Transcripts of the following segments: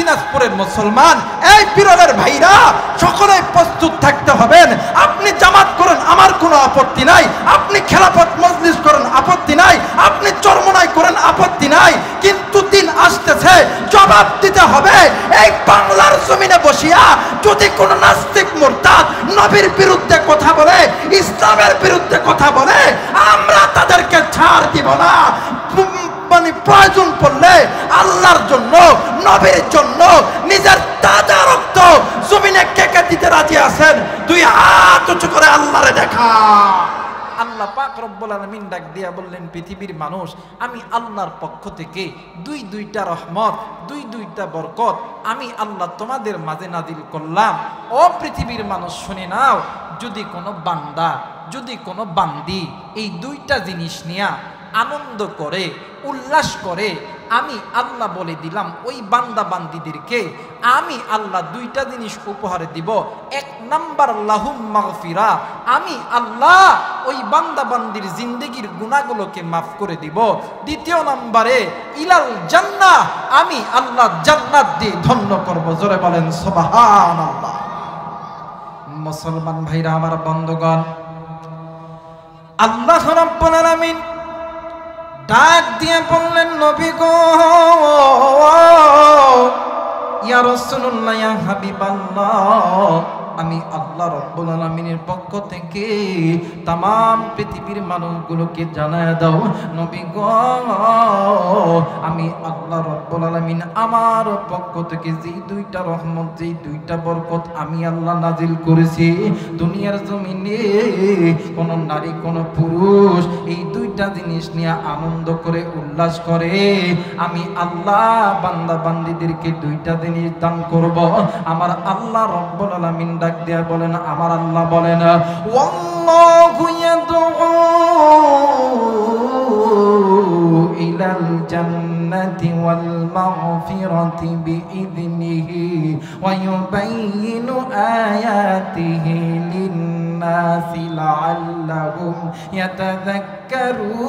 দিনাজপুরের মুসলমান, এই বিরলের ভাইরা সকলেই প্রস্তুত থাকতে হবেন। আপনি জামাত করেন, আমার কোনো আপত্তি নাই। আপনি খেলাফত মজলিস করেন, আপত্তি নাই। আপনি চরমনাই করেন, আপত্তি নাই। কিন্তু দিন আসতেছে, জবাব দিতে হবে। এই বাংলার জমিনে বসিয়া যদি কোনো নাস্তিক মুরতাদ নবীর বিরুদ্ধে কথা বলে, ইসলামের বিরুদ্ধে কথা বলে, আমরা তাদেরকে ছাড় দিব না। মানে প্রয়োজন পড়লে আল্লাহর জন্য, নবীর জন্য নিজের তাজা রক্ত জমিনে কেকে দিতে রাজি আছেন? তুই হাত উঁচু করে আল্লাহরে দেখা। আল্লাহ পাক রব্বুল আলামিন ডাক দিয়া বললেন, পৃথিবীর মানুষ, আমি আল্লাহর পক্ষ থেকে দুইটা রহমত, দুইটা বরকত আমি আল্লাহ তোমাদের মাঝে নাজিল করলাম। ও পৃথিবীর মানুষ শুনে নাও, যদি কোনো বান্দা, যদি কোনো বান্দি এই দুইটা জিনিস নিয়ে আনন্দ করে, উল্লাস করে, আমি আল্লাহ বলে দিলাম ওই বান্দা বান্দিদেরকে আমি আল্লাহ দুইটা জিনিস উপহার দিব। এক নাম্বার লাহুম মাগফিরা, আমি আল্লাহ ওই বান্দা বান্দির জিন্দেগির গুনাহগুলোকে মাফ করে দিব। দ্বিতীয় নাম্বারে ইলাল জান্নাহ, আমি আল্লাহ জান্নাত দিয়ে ধন্য করব। জোরে বলেন সুবহানাল্লাহ। মুসলমান ভাইরা আমার, বন্ধুগণ, আল্লাহ রাব্বুল আলামিন ডাক দিয়ে বললেন, নবী গো, ইয়া রাসূলুল্লাহ, ইয়া হাবিবাল্লাহ, আমি আল্লাহ রাব্বুল আলামিনের পক্ষ থেকে तमाम পৃথিবীর মানুষগুলোকে জানায় দাও, নবী গো, আমি আল্লাহ রাব্বুল আলামিন আমার পক্ষ থেকে যে দুইটা রহমত, যে দুইটা বরকত আমি আল্লাহ নাজিল করেছি, দুনিয়ার জমিনে কোন নারী, কোন পুরুষ এই দুইটা জিনিস নিয়ে আনন্দ করে, উল্লাস করে, আমি আল্লাহ বান্দা বান্দীদেরকে দুইটা জিনিস দান করব। আমার আল্লাহ রাব্বুল আলামিন ডাক দিয়া বলেন, আমার আল্লাহ বলেন, ওয়াল্লাহু ইয়াদউ ইলাল জান্নাতি ওয়াল মাগফিরাতি বিইذনিহি ওয়া ইউবাইয়িনু আয়াতিহি লিন-নাসি লাআল্লাহুম ইয়াতাযাক্কারুন।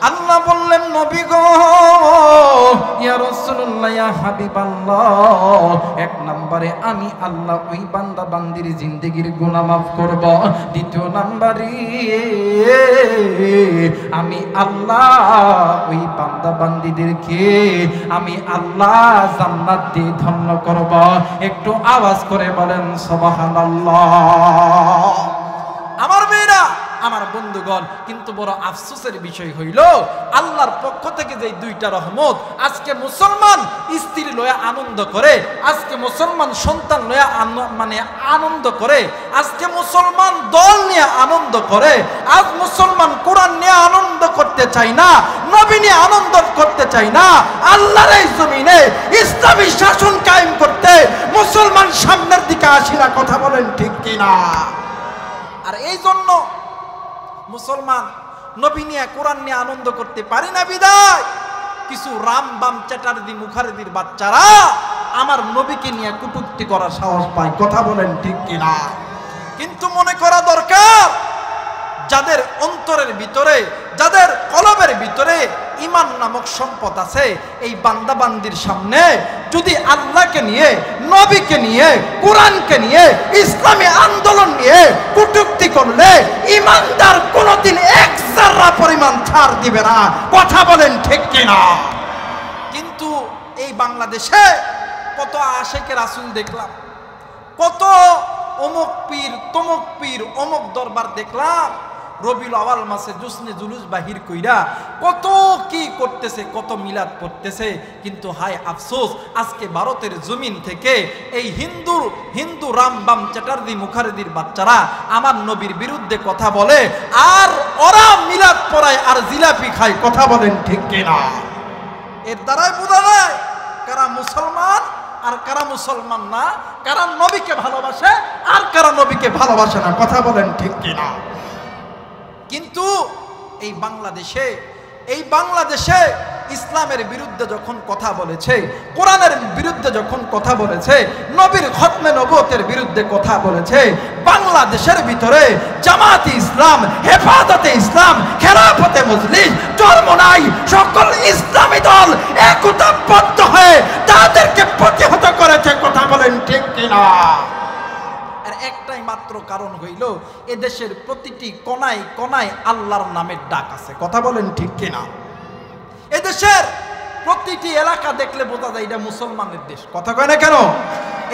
আল্লাহ বললেন, নবী গো, ইয়া রাসূলুল্লাহ, ইয়া হাবিবাল্লাহ, এক নম্বরে আমি আল্লাহ ওই বান্দা বান্দির জিন্দেগির গুনাহ মাফ করব। দ্বিতীয় নম্বরে আমি আল্লাহ ওই বান্দা বান্দিদেরকে আমি আল্লাহ জান্নাত দিয়ে ধন্য করব। একটু আওয়াজ করে বলেন সুবহানাল্লাহ। আমার মেয়েরা, আমার বন্ধুগণ, কিন্তু বড় আফসোসের বিষয় হইল, আল্লাহর পক্ষ থেকে যে দুইটা রহমত আজকে মুসলমান স্ত্রী লয়া আনন্দ করে, আজকে মুসলমান সন্তান লয়া আনন্দ করে, আজকে মুসলমান দল নিয়ে আনন্দ করে, আজ মুসলমান কোরআন নিয়ে আনন্দ করতে চাই না, নবী নিয়ে আনন্দ করতে চাই না। আল্লাহর এই জমিনে ইসলামী শাসন কায়েম করতে মুসলমান সামনের দিকে আসি না। কথা বলেন ঠিক কিনা? আর এই জন্য মুসলমান নবী নিয়ে, কোরআন নিয়ে আনন্দ করতে পারি না বিদায় কিছু রামবাম চ্যাটার্জি মুখার্জির বাচ্চারা আমার নবীকে নিয়ে কটূক্তি করার সাহস পায়। কথা বলেন ঠিক কিনা? কিন্তু মনে করা দরকার, যাদের অন্তরের ভিতরে, যাদের কলবের ভিতরে ঈমান নামক সম্পদ আছে, এই বান্দা বান্দির সামনে যদি আল্লাহকে নিয়ে, নবীকে নিয়ে, কোরআনকে নিয়ে, ইসলামী আন্দোলন নিয়ে কটূক্তি করলে ঈমানদার কোনোদিন এক যারা পরিমাণ ছাড় দিবে না। কথা বলেন ঠিক কিনা? কিন্তু এই বাংলাদেশে কত আশেকে রাসূল দেখলাম, কত অমুক পীর, তমুক পীর, অমুক দরবার দেখলাম, রবিউল আউয়াল মাসে জুসনে জুলুস বাহির কইরা কত কি করতেছে, কত মিলাদ পড়তেছে। কিন্তু হায় আফসোস, আজকে ভারতের জমিন থেকে এই হিন্দু রামবাম চ্যাটার্জি মুখার্জির বাচ্চারা আমার নবীর বিরুদ্ধে কথা বলে, আর ওরা মিলাদ পড়ায় আর জিলাপি খায়। কথা বলেন ঠিক কিনা? এর দ্বারাই বোঝা যায় কারা মুসলমান আর কারা মুসলমান না, কারা নবীকে ভালোবাসে আর কারা নবীকে ভালোবাসে না। কথা বলেন ঠিক কিনা? কিন্তু এই বাংলাদেশে ইসলামের বিরুদ্ধে যখন কথা বলেছে, কোরআনের বিরুদ্ধে যখন কথা বলেছে, নবীর খতমে নবুয়তের বিরুদ্ধে কথা বলেছে, বাংলাদেশের ভিতরে জামাতে ইসলাম, হেফাজতে ইসলাম, খেলাফতে মজলিস, চরমোনাই কারণ হইল এদেশের প্রতিটি কোনায় কোনায় আল্লাহর নামের ডাক আছে। কথা বলেন ঠিক কিনা? এদেশের প্রতিটি এলাকা দেখলে বোঝা যায় এটা মুসলমানের দেশ। কথা কয় না কেন?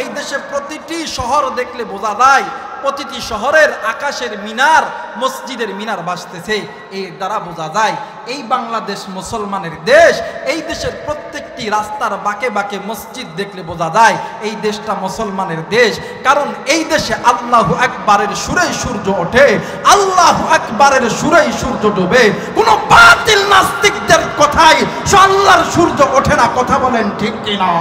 এই দেশে প্রতিটি শহর দেখলে বোঝা যায়, প্রতিটি শহরের আকাশের মিনার মসজিদের মিনার ভাসতেছে। এর দ্বারা বোঝা যায় এই বাংলাদেশ মুসলমানের দেশ। এই দেশের প্রত্যেকটি রাস্তার বাঁকে বাঁকে মসজিদ দেখলে বোঝা যায় এই দেশটা মুসলমানের দেশ। কারণ এই দেশে আল্লাহু আকবারের সুরেই সূর্য ওঠে, আল্লাহু আকবারের সুরেই সূর্য ডোবে। কোন বাতিল নাস্তিকদের কথাই আল্লাহর সূর্য ওঠে না। কথা বলেন ঠিক কিনা?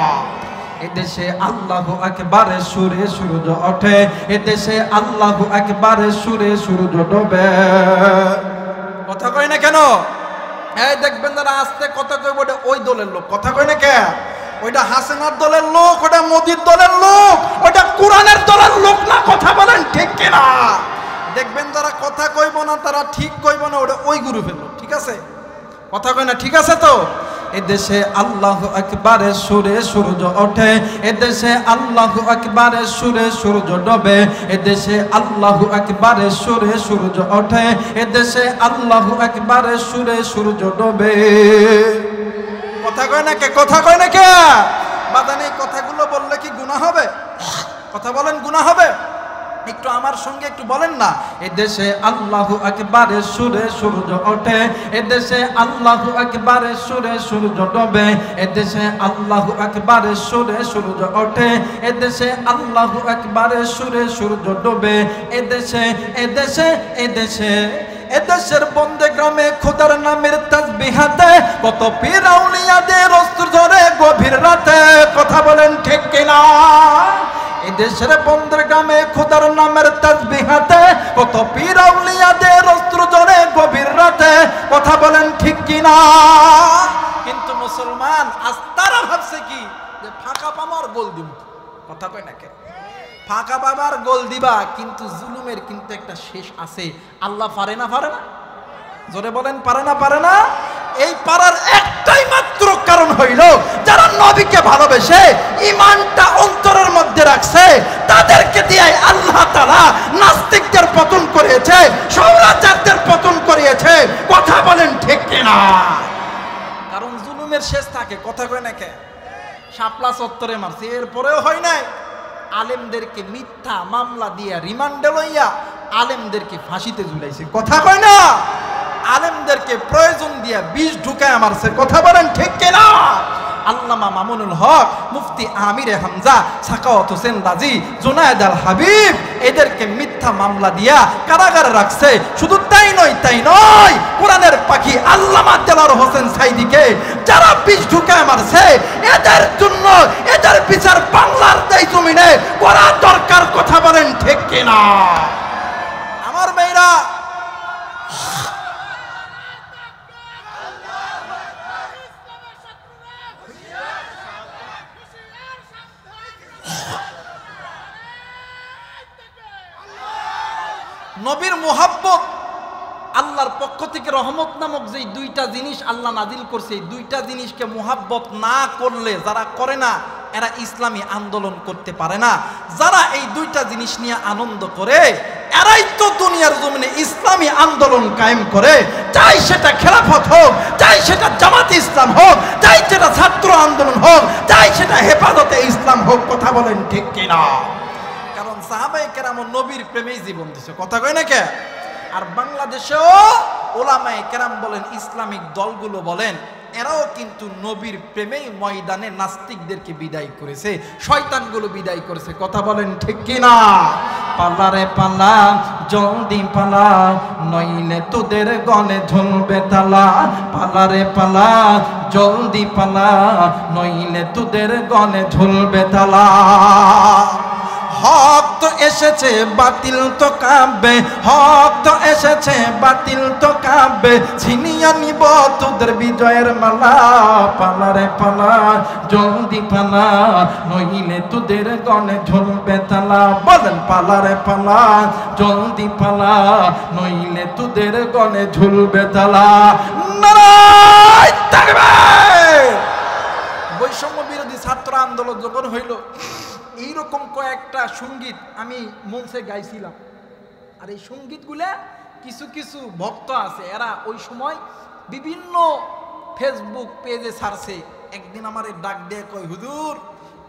এদেশে আল্লাহু আকবারের সুরে সূর্য ওঠে, এদেশে আল্লাহু আকবারের সুরে সূর্য ডোবে। কথা কয় না কেন? এই দেখবেন যারা আস্তে কথা কইব ওটা ওই দলের লোক। কথা কয় না কে? ওইটা হাসিনার দলের লোক, ওটা মোদির দলের লোক, ওটা কোরআনের দলের লোক না। কথা বলেন ঠিক কিনা? দেখবেন যারা কথা কইব না, তারা ঠিক কইব না, ওটা ওই গ্রুপের লোক। ঠিক আছে? কথা কয় না? ঠিক আছে তো? এদেশে আল্লাহু আকবারের সুরে সূর্য ওঠে, এদেশে আল্লাহু আকবারের সুরে সূর্য ডোবে। এদেশে আল্লাহু আকবারের সুরে সূর্য ওঠে, এদেশে আল্লাহু আকবারের সুরে সূর্য ডোবে। কথা কয় না কে? কথা কয় না কে? বাদান এই কথাগুলো বললে কি গুনাহ হবে? কথা বলেন, গুনাহ হবে? একটু আমার সঙ্গে একটু বলেন না। এদেশে আল্লাহু আকবারের সুরে সূর্য ওঠে, এদেশে আল্লাহু আকবারের সুরে সূর্য ডোবে। এদেশে আল্লাহু আকবারের সুরে সূর্য ওঠে, এদেশে আল্লাহু আকবারের সুরে সূর্য ডোবে। এদেশে এদেশে এদেশে এদেশের বন্দে গ্রামে খোদার নামের তাসবিহাতে কত পীর আউলিয়াদের অস্ত্র ধরে গভীর রাতে। কথা বলেন ঠিক কিনা? এদেশের বন্দর গ্রামে খোদার নামের তাসবিহাতে কত পীর আউলিয়াদের অস্ত্র ধরে গভীর রাতে। কথা বলেন ঠিক কিনা? কিন্তু মুসলমান আজ তারা ভাবছে কি যে ফাঁকা পামার গোল দিব। কথা কয় না কে? ফাঁকা পাবার গোল দিবা, কিন্তু জুলুমের কিন্তু একটা শেষ আছে। আল্লাহ পারে না? পারে না? জোরে বলেন, পারে না? পারে না? এই পারার একটাই মাত্র কারণ হইল যারা নবীকে ভালোবেসে ঈমানটা অন্তরের মধ্যে রাখছে, তাদেরকে দিয়ে আল্লাহ তাআলা নাস্তিকদের পতন করিয়েছে, স্বৈরাচারদের পতন করিয়েছে। কথা বলেন ঠিক কিনা? কারণ জুলুমের শেষ থাকে। কথা কয় না কে? শাপলা চত্বরে মারছে, এরপরেও হয় নাই। আলেমদেরকে মিথ্যা মামলা দিয়া রিমান্ডে লইয়া আলেমদেরকে ফাঁসিতে ঝুলাইছে। কথা কয় না? আলেমদেরকে প্রয়োজন দিয়া বিষ ঢুকায় মারছে। কথা বলেন ঠিক কিনা? আল্লামা মামুনুল হক, মুফতি আমিরে হামজা, সাকাওয়াত হোসেন রাজি, জুনায়েদ আল হাবিব এদেরকে মিথ্যা মামলা দিয়া কারাগারে রাখছে। শুধু তাই নয়, কোরআনের পাখি আল্লামা দেলাওয়ার হোসেন সাইদিকে যারা বিষ ঢুকায় মারছে, এদের জন্য এদের বিচার বাংলার দেশ জমিনে করা দরকার। কথা বলেন ঠিক কিনা? আমার মেয়েরা, নবীর মুহাব্বত আল্লাহর পক্ষ থেকে রহমত নামক যে দুইটা জিনিস আল্লাহ নাজিল করছে, এই দুইটা জিনিসকে মুহাব্বত না করলে যারা করে না এরা ইসলামী আন্দোলন করতে পারে না। যারা এই দুইটা জিনিস নিয়ে আনন্দ করে এরাই তো দুনিয়ার জমিনে ইসলামী আন্দোলন কায়েম করে। চাই সেটা খেলাফত হোক, চাই সেটা জামাতে ইসলাম হোক, চাই সেটা ছাত্র আন্দোলন হোক, চাই সেটা হেফাজতে ইসলাম হোক। কথা বলেন ঠিক কিনা? কারণ সাহাবায়ে কেরাম নবীর প্রেমেই জীবন দিয়েছে। কথা কয় না কে? আর বাংলাদেশেও ওলামায়ে কেরাম বলেন, ইসলামিক দলগুলো বলেন, এরাও কিন্তু নবীর প্রেমেই ময়দানে নাস্তিকদেরকে বিদায় করেছে, শয়তানগুলো বিদায় করেছে। কথা বলেন ঠিক কিনা? পালারে পালা, জলদি পালা, নইলে তোদের গলে ঝুলবে তালা। পালারে পালা, জলদি পালা, নইলে তোদের গলে ঝুলবে তালা। হক তো এসেছে, বাতিল তো কাঁপবে, হক তো এসেছে, বাতিল তো কাঁপবে, ছিনিয়ে নিব তোদের বিজয়ের মালা। পালারে পালা, জলদি পালা, নইলে তোদের গলে ঝুলবে তালা। বলেন পালারে পালা, জলদি পালা, নইলে তোদের গলে ঝুলবে তালা। নারায়ে তাকবীর! বৈষম্য বিরোধী ছাত্র আন্দোলন যখন হইল, এইরকম কয়েকটা সঙ্গীত আমি মঞ্চে গাইছিলাম। আর এই সঙ্গীতগুলা কিছু কিছু ভক্ত আছে, এরা ওই সময় বিভিন্ন ফেসবুক পেজে ছাড়ছে। একদিন আমার ডাক দিয়ে কই, হুজুর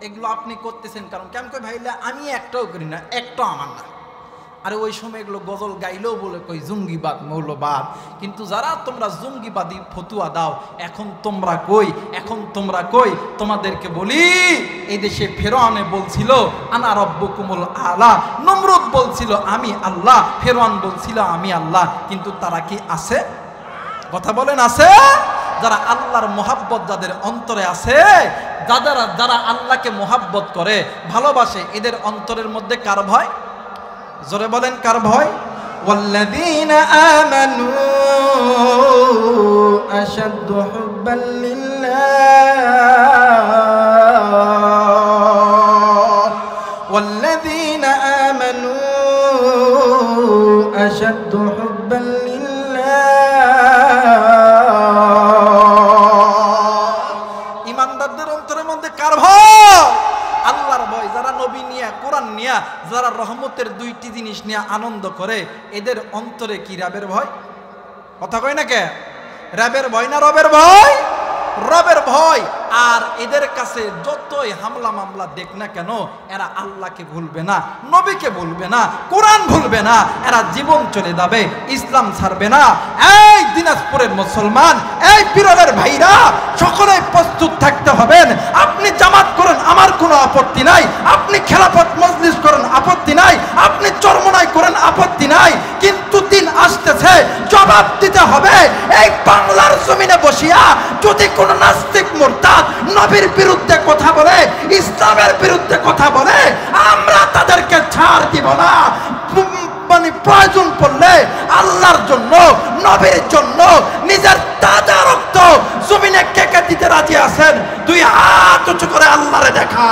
এগুলো আপনি করতেছেন কারণ কেমন কই ভাইলা আমি একটাও করি না, একটাও আমার না। আরে ওই সময় এগুলো গজল গাইলেও বলে কই জঙ্গিবাদ মৌলবাদ। কিন্তু যারা তোমরা জঙ্গিবাদী ফতুয়া দাও, এখন তোমরা কই তোমাদেরকে বলি, এই দেশে ফেরাউন বলছিল আনা রব্বুকুমুল আলা, নমরুদ বলছিল আমি আল্লাহ, ফেরাউন বলছিল আমি আল্লাহ, কিন্তু তারা কি আছে? কথা বলেন আছে? যারা আল্লাহর মোহাব্বত যাদের অন্তরে আছে, যারা আল্লাহকে মোহাব্বত করে ভালোবাসে, এদের অন্তরের মধ্যে কার ভয়? জোরে বলেন কার ভয়? ওয়াল্লাযীনা আমানু আশাদ্দু হুব্বান লিল্লাহ, ওয়াল্লাযীনা আমানু আশাদ্দু হুব্বান লিল্লাহ। ঈমানদারদের অন্তরের মধ্যে কার ভয়? আল্লাহর ভয়। যারা নবী নিয়া, কোরআন নিয়া, যারা রহমতের দুইটি জিনিস নিয়ে আনন্দ করে, এদের অন্তরে কি রবের ভয়? কথা কয় না কে? রবের ভয় না রবের ভয়? রবের ভয়। আর এদের কাছে যতই হামলা মামলা দেখ না কেন, এরা আল্লাহকে ভুলবে না, নবীকে ভুলবে না, কোরআন ভুলবে না, এরা জীবন চলে যাবে, ইসলাম ছাড়বে না। এই দিনাজপুরের মুসলমান, এই পীরের ভাইরা, সকলে প্রস্তুত থাকতে হবেন। আপনি জামাত করেন, আমার কোনো আপত্তি নাই। আপনি খেলাফত মজলিস করেন, আপত্তি নাই। আপনি চরমনাই করেন, আপত্তি নাই। কিন্তু দিন আসতেছে, জবাব দিতে হবে। এই বাংলার জমিনে বসিয়া যদি কোন নাস্তিক মুরতাদ নবীর বিরুদ্ধে কথা বলে, ইসলামের বিরুদ্ধে কথা বলে, আমরা তাদেরকে ছাড় দিব না। মানে প্রয়োজন পড়লে আল্লাহর জন্য, নবীর জন্য নিজের তাজা রক্ত জমিনে কে কে দিতে রাজি আছেন? দুই হাত উঁচু করে আল্লাহরে দেখা।